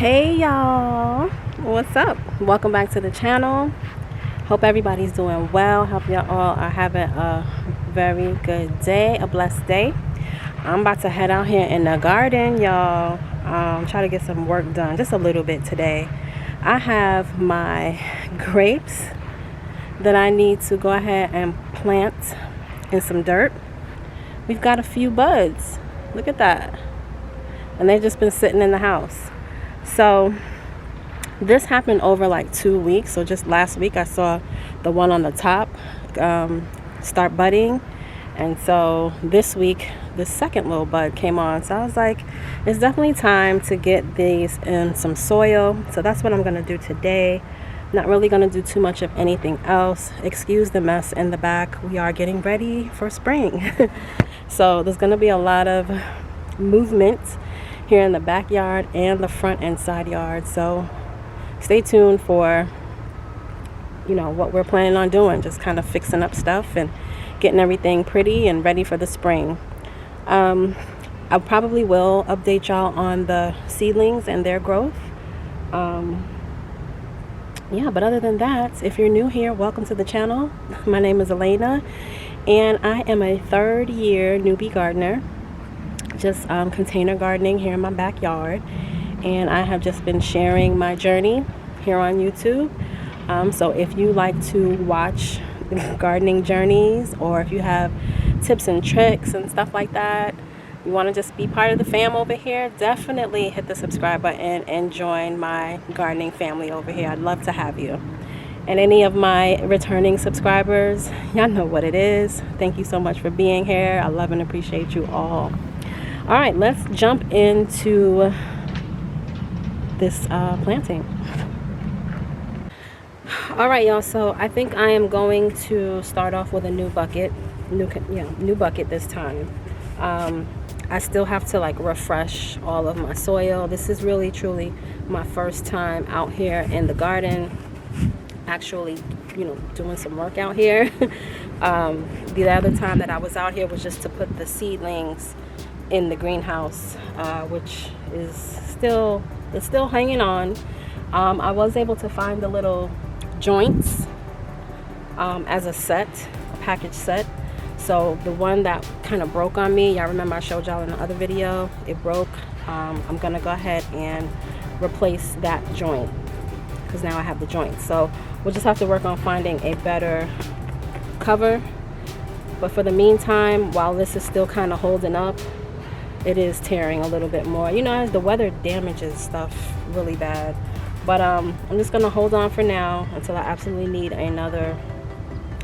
Hey y'all, what's up? Welcome back to the channel. Hope everybody's doing well. Hope y'all all are having a very good day, a blessed day. I'm about to head out here in the garden, y'all. Try to get some work done just a little bit today. I have my grapes that I need to go ahead and plant in some dirt. We've got a few buds. Look at that. And they've just been sitting in the house. So this happened over like 2 weeks. So just last week I saw the one on the top start budding, and so this week the second little bud came on. So I was like, it's definitely time to get these in some soil. So that's what I'm going to do today. Not really going to do too much of anything else. Excuse the mess in the back. We are getting ready for spring. So there's going to be a lot of movement here in the backyard and the front and side yard. So stay tuned for, what we're planning on doing. Just kind of fixing up stuff and getting everything pretty and ready for the spring. I probably will update y'all on the seedlings and their growth. But other than that, if you're new here, welcome to the channel. My name is Elaina, and I am a third-year newbie gardener. Just container gardening here in my backyard, and I have just been sharing my journey here on YouTube. So if you like to watch gardening journeys, or if you have tips and tricks and stuff like that, you want to just be part of the fam over here, definitely hit the subscribe button and join my gardening family over here. I'd love to have you. And any of my returning subscribers, y'all know what it is. Thank you so much for being here. I love and appreciate you all. All right, let's jump into this planting. All right, y'all, so I think I am going to start off with a new bucket this time. I still have to refresh all of my soil. This is really truly my first time out here in the garden, actually doing some work out here. The other time that I was out here was just to put the seedlings in the greenhouse, which is still hanging on. I was able to find the little joints as a package set. So the one that kind of broke on me, y'all remember I showed y'all in the other video, it broke. I'm gonna go ahead and replace that joint because now I have the joint. So we'll just have to work on finding a better cover. But for the meantime, while this is still kind of holding up, it is tearing a little bit more. As the weather damages stuff really bad. But I'm just gonna hold on for now until I absolutely need another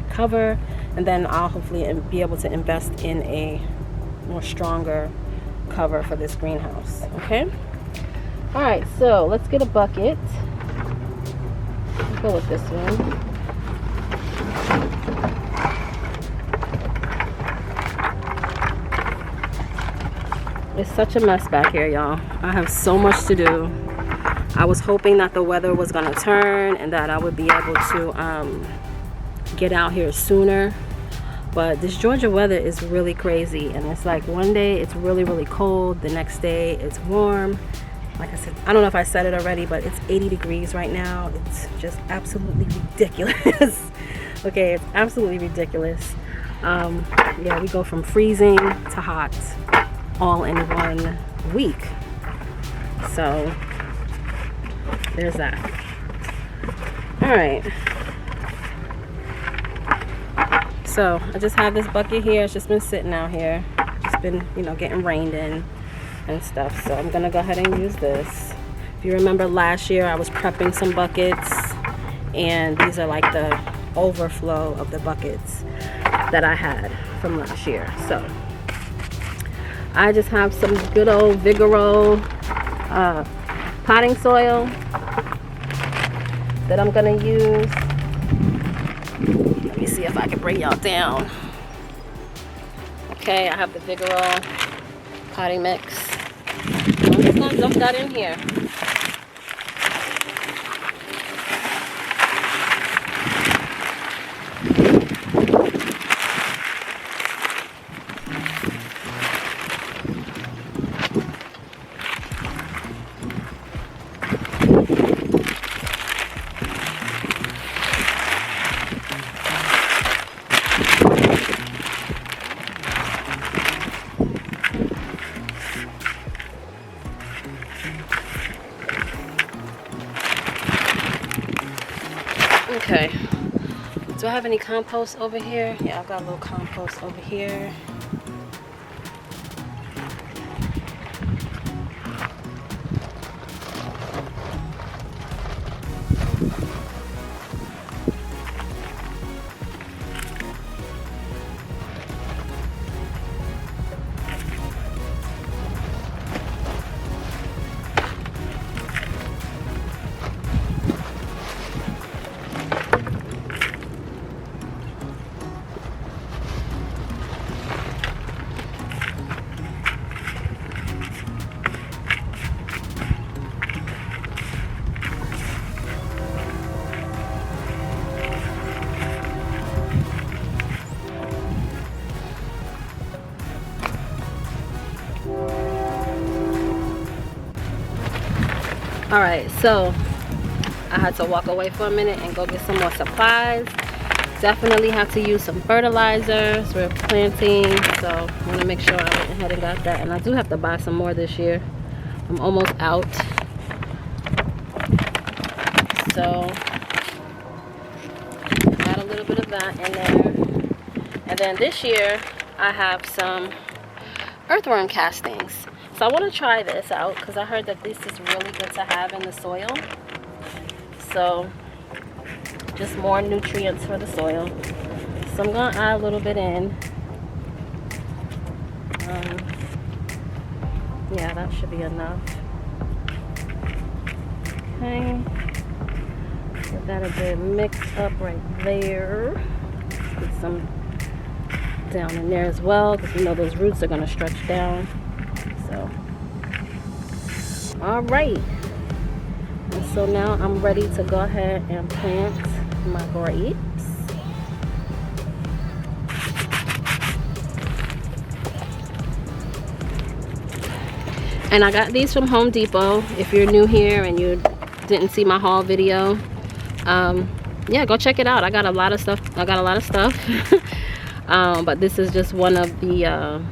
cover, and then I'll hopefully be able to invest in a more stronger cover for this greenhouse. Okay. All right, so let's get a bucket. Let's go with this one. It's such a mess back here, y'all. I have so much to do. I was hoping that the weather was gonna turn and that I would be able to get out here sooner. But this Georgia weather is really crazy. And it's like one day it's really, really cold. The next day it's warm. Like I said, I don't know if I said it already, but it's 80 degrees right now. It's just absolutely ridiculous. Okay, it's absolutely ridiculous. We go from freezing to hot all in 1 week. So there's that. All right, so I just have this bucket here. It's just been sitting out here, just been getting rained in and stuff. So I'm gonna go ahead and use this. If you remember last year, I was prepping some buckets, and these are like the overflow of the buckets that I had from last year. So I just have some good old Vigoro potting soil that I'm gonna use. Let me see if I can bring y'all down. Okay, I have the Vigoro potting mix. I'm just gonna dump that in here. Okay. Do I have any compost over here? Yeah, I've got a little compost over here. All right, so I had to walk away for a minute and go get some more supplies. Definitely have to use some fertilizers. We're planting, so I want to make sure I went ahead and got that. And I do have to buy some more this year. I'm almost out. So add a little bit of that in there. And then this year I have some earthworm castings. So I want to try this out because I heard that this is really good to have in the soil. So just more nutrients for the soil. So I'm going to add a little bit in. Yeah, that should be enough. Okay. Get that a bit mixed up right there. Get some down in there as well because we know those roots are going to stretch down. So, all right. And so now I'm ready to go ahead and plant my grapes. And I got these from Home Depot. If you're new here and you didn't see my haul video, yeah, go check it out. I got a lot of stuff. But this is just one of the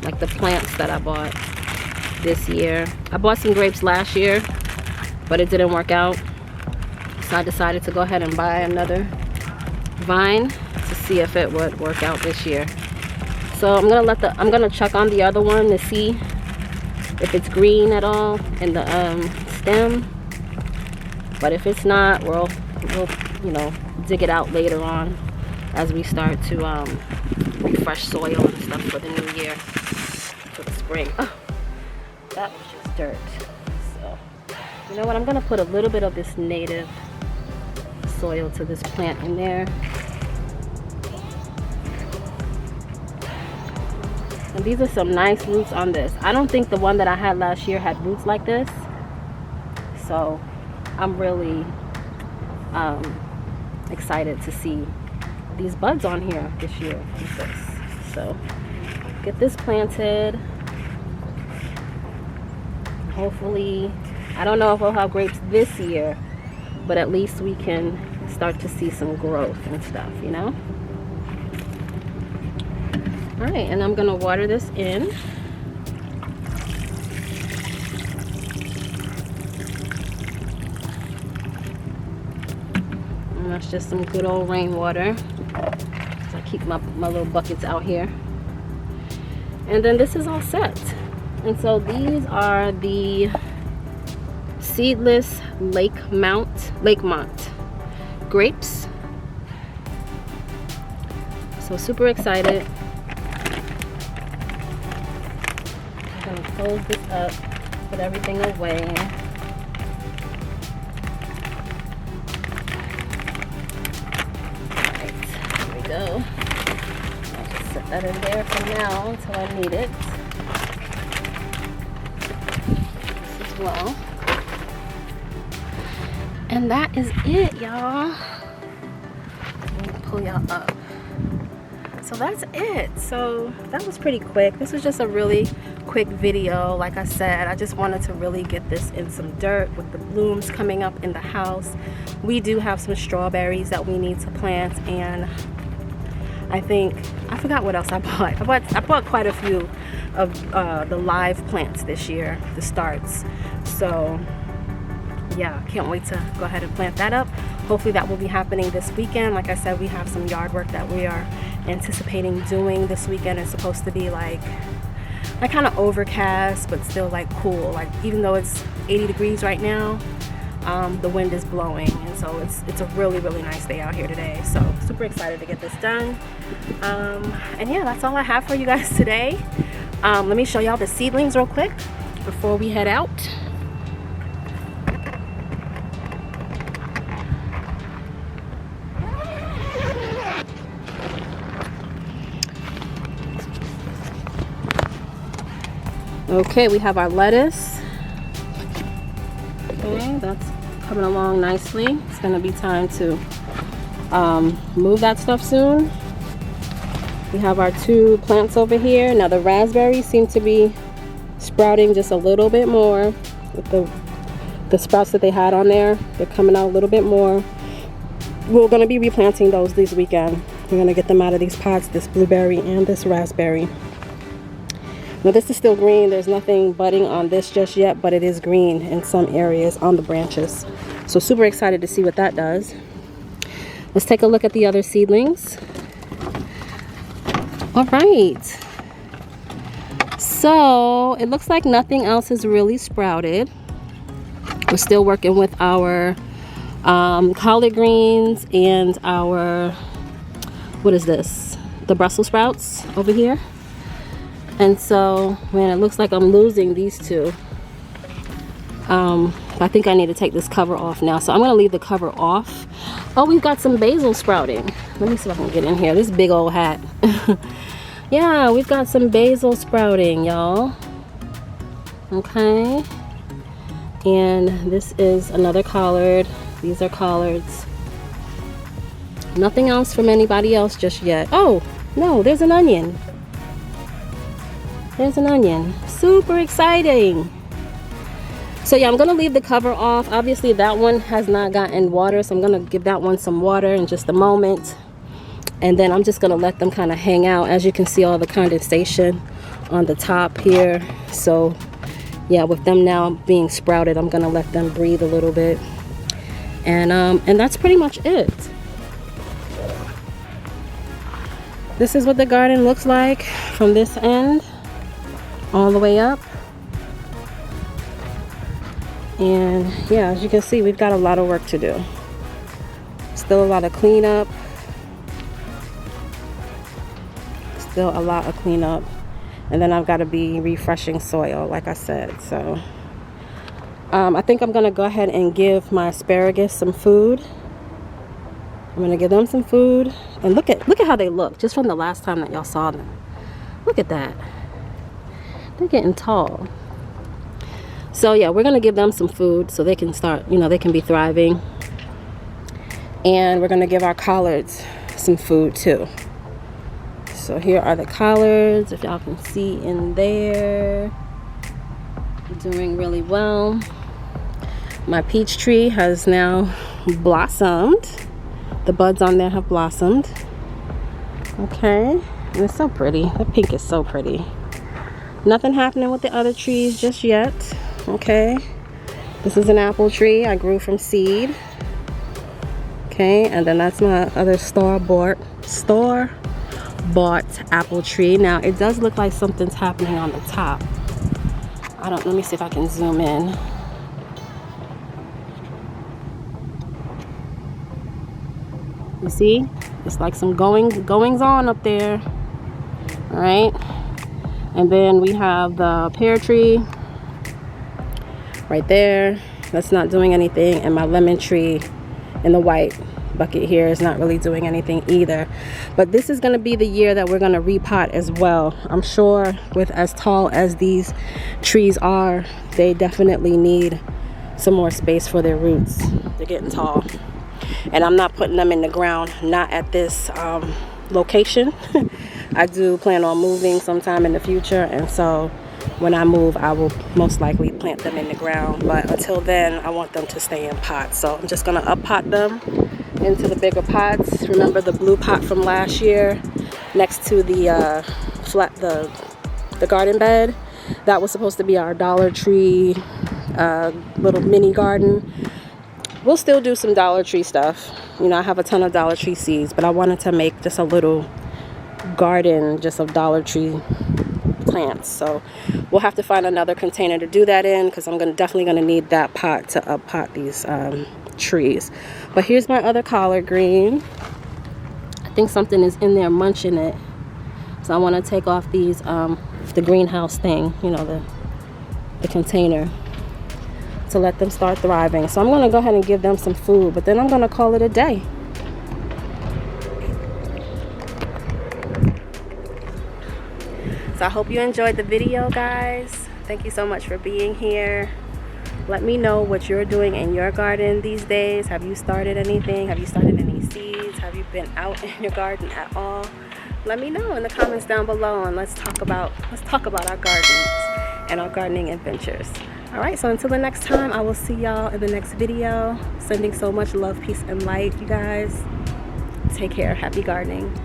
like the plants that I bought this year. I bought some grapes last year, but it didn't work out. So I decided to go ahead and buy another vine to see if it would work out this year. So I'm gonna check on the other one to see if it's green at all in the stem. But if it's not, we'll you know, dig it out later on as we start to refresh soil and stuff for the new year. For the spring. Oh, that was just dirt. So, you know what? I'm gonna put a little bit of this native soil to this plant in there. And these are some nice roots on this. I don't think the one that I had last year had roots like this. So, I'm really excited to see these buds on here this year with this. So, get this planted. Hopefully, I don't know if we'll have grapes this year, but at least we can start to see some growth and stuff, you know? All right, and I'm gonna water this in. And that's just some good old rainwater. So I keep my little buckets out here. And then this is all set. And so these are the seedless Lakemont grapes. So super excited. I'm gonna close this up, put everything away. Alright, here we go. I'll just set that in there for now until I need it. This as well. And that is it, y'all. Let me pull y'all up. So that's it. So that was pretty quick. This was just a really quick video. Like I said, I just wanted to really get this in some dirt with the blooms coming up in the house. We do have some strawberries that we need to plant, and I forgot what else I bought. I bought quite a few of the live plants this year, the starts. So yeah, can't wait to go ahead and plant that up. Hopefully that will be happening this weekend. Like I said, we have some yard work that we are anticipating doing this weekend. It's supposed to be like kind of overcast, but still like cool. Like even though it's 80 degrees right now, the wind is blowing, and so it's a really nice day out here today. So super excited to get this done. And yeah, that's all I have for you guys today. Let me show y'all the seedlings real quick before we head out. Okay, we have our lettuce. Okay, that's coming along nicely. It's gonna be time to move that stuff soon. We have our 2 plants over here. Now the raspberries seem to be sprouting just a little bit more with the sprouts that they had on there. They're coming out a little bit more. We're gonna be replanting those this weekend. We're gonna get them out of these pots, this blueberry and this raspberry. Now this is still green. There's nothing budding on this just yet, but it is green in some areas on the branches. So super excited to see what that does. Let's take a look at the other seedlings. All right. So it looks like nothing else has really sprouted. We're still working with our collard greens and our, what is this? The Brussels sprouts over here. And so, man, it looks like I'm losing these 2. I think I need to take this cover off now. So I'm gonna leave the cover off. Oh, we've got some basil sprouting. Let me see if I can get in here. This big old hat. Yeah, we've got some basil sprouting, y'all. Okay. And this is another collard. These are collards. Nothing else from anybody else just yet. Oh, no, there's an onion. There's an onion. Super exciting. So yeah, I'm gonna leave the cover off. Obviously that one has not gotten water, so I'm gonna give that one some water in just a moment. And then I'm just gonna let them kind of hang out. As you can see, all the condensation on the top here. So yeah, with them now being sprouted, I'm gonna let them breathe a little bit. And that's pretty much it. This is what the garden looks like from this end all the way up. And yeah, as you can see, we've got a lot of work to do. Still a lot of cleanup. Still a lot of cleanup. And then I've got to be refreshing soil, like I said. So I think I'm gonna go ahead and give my asparagus some food. I'm gonna give them some food. And look at how they look just from the last time that y'all saw them. Look at that. They're getting tall. So yeah, we're gonna give them some food so they can start, you know, they can be thriving. And we're gonna give our collards some food too. So here are the collards, if y'all can see in there. Doing really well. My peach tree has now blossomed. The buds on there have blossomed. Okay, and it's so pretty. The pink is so pretty. Nothing happening with the other trees just yet. Okay, this is an apple tree I grew from seed. Okay, and then that's my other store-bought apple tree. Now it does look like something's happening on the top. Let me see if I can zoom in. You see, it's like some goings on up there. All right, and then we have the pear tree right there. That's not doing anything, and my lemon tree in the white bucket here is not really doing anything either. But this is going to be the year that we're going to repot as well. I'm sure with as tall as these trees are, they definitely need some more space for their roots. They're getting tall, and I'm not putting them in the ground, not at this location. I do plan on moving sometime in the future, and so when I move, I will most likely plant them in the ground. But until then, I want them to stay in pots. So I'm just gonna up pot them into the bigger pots. Remember the blue pot from last year next to the the garden bed. That was supposed to be our Dollar Tree little mini garden. We'll still do some Dollar Tree stuff. You know, I have a ton of Dollar Tree seeds, but I wanted to make just a little garden just of Dollar Tree plants. So we'll have to find another container to do that in, because I'm definitely gonna need that pot to uppot these trees. But here's my other collard green. I think something is in there munching it, so I want to take off these the greenhouse thing, you know, the container, to let them start thriving. So I'm going to go ahead and give them some food, but then I'm going to call it a day. So I hope you enjoyed the video, guys. Thank you so much for being here. Let me know what you're doing in your garden these days. Have you started anything? Have you started any seeds? Have you been out in your garden at all? Let me know in the comments down below, and let's talk about our gardens and our gardening adventures. All right, so until the next time, I will see y'all in the next video. Sending so much love, peace, and light, you guys. Take care. Happy gardening.